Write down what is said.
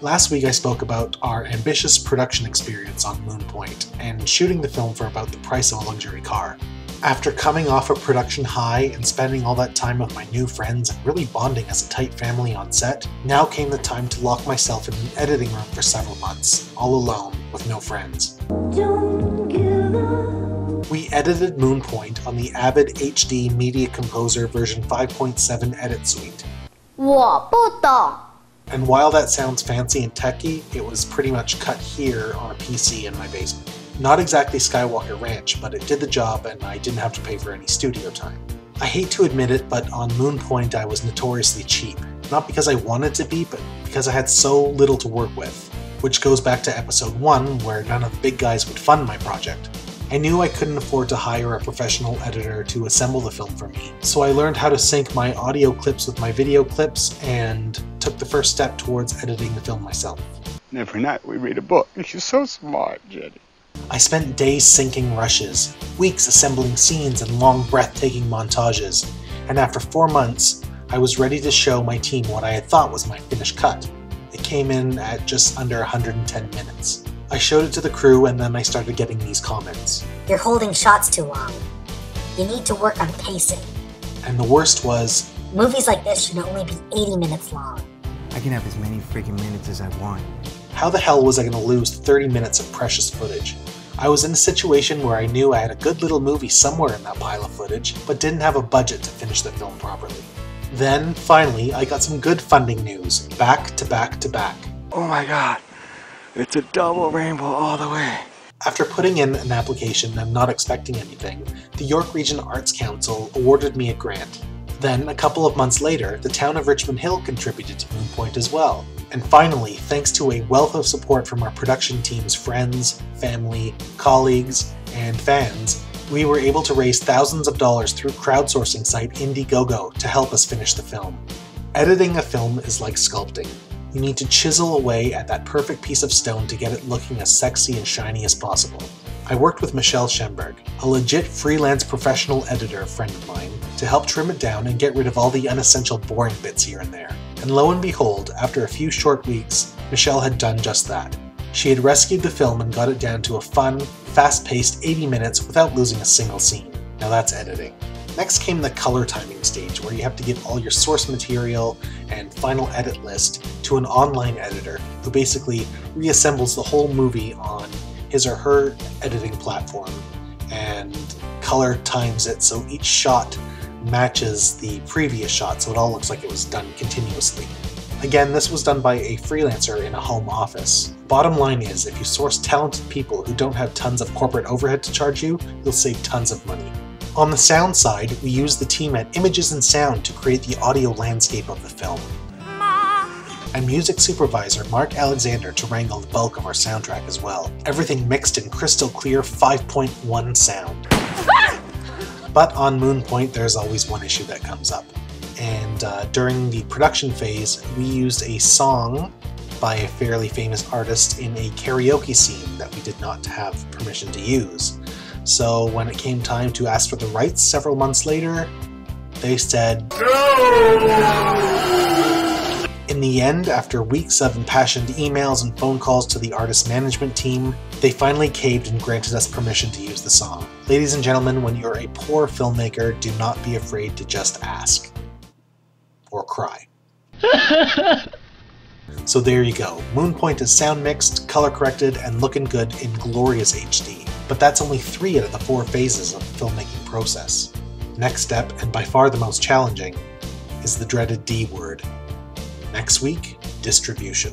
Last week I spoke about our ambitious production experience on Moonpoint and shooting the film for about the price of a luxury car. After coming off a production high and spending all that time with my new friends and really bonding as a tight family on set, now came the time to lock myself in an editing room for several months, all alone, with no friends. We edited Moonpoint on the Avid HD Media Composer version 5.7 edit suite. 我不懂. And while that sounds fancy and techy, it was pretty much cut here on a PC in my basement. Not exactly Skywalker Ranch, but it did the job and I didn't have to pay for any studio time. I hate to admit it, but on Moonpoint I was notoriously cheap. Not because I wanted to be, but because I had so little to work with. Which goes back to episode 1, where none of the big guys would fund my project. I knew I couldn't afford to hire a professional editor to assemble the film for me, so I learned how to sync my audio clips with my video clips and took the first step towards editing the film myself. And every night we read a book. You're so smart, Jenny. I spent days syncing rushes, weeks assembling scenes and long breathtaking montages, and after 4 months, I was ready to show my team what I had thought was my finished cut. It came in at just under 110 minutes. I showed it to the crew and then I started getting these comments. You're holding shots too long. You need to work on pacing. And the worst was, movies like this should only be 80 minutes long. I can have as many freaking minutes as I want. How the hell was I going to lose 30 minutes of precious footage? I was in a situation where I knew I had a good little movie somewhere in that pile of footage, but didn't have a budget to finish the film properly. Then, finally, I got some good funding news, back to back to back. Oh my god, it's a double rainbow all the way. After putting in an application and not expecting anything, the York Region Arts Council awarded me a grant. Then, a couple of months later, the town of Richmond Hill contributed to Moonpoint as well. And finally, thanks to a wealth of support from our production team's friends, family, colleagues, and fans, we were able to raise thousands of dollars through crowdsourcing site Indiegogo to help us finish the film. Editing a film is like sculpting. You need to chisel away at that perfect piece of stone to get it looking as sexy and shiny as possible. I worked with Michelle Schemberg, a legit freelance professional editor friend of mine, to help trim it down and get rid of all the unessential boring bits here and there. And lo and behold, after a few short weeks, Michelle had done just that. She had rescued the film and got it down to a fun, fast-paced 80 minutes without losing a single scene. Now that's editing. Next came the color timing stage, where you have to give all your source material and final edit list to an online editor who basically reassembles the whole movie on his or her editing platform and color times it so each shot matches the previous shot, so it all looks like it was done continuously. Again, this was done by a freelancer in a home office. Bottom line is, if you source talented people who don't have tons of corporate overhead to charge you, you'll save tons of money. On the sound side, we used the team at Images and Sound to create the audio landscape of the film. And music supervisor Mark Alexander to wrangle the bulk of our soundtrack as well. Everything mixed in crystal clear 5.1 sound. But on Moonpoint, there's always one issue that comes up. And during the production phase, we used a song by a fairly famous artist in a karaoke scene that we did not have permission to use. So when it came time to ask for the rights several months later, they said no! In the end, after weeks of impassioned emails and phone calls to the artist management team, they finally caved and granted us permission to use the song. Ladies and gentlemen, when you're a poor filmmaker, do not be afraid to just ask. Or cry. So there you go. Moonpoint is sound mixed, color corrected, and looking good in glorious HD. But that's only 3 out of the 4 phases of the filmmaking process. Next step, and by far the most challenging, is the dreaded D word. Next week, distribution.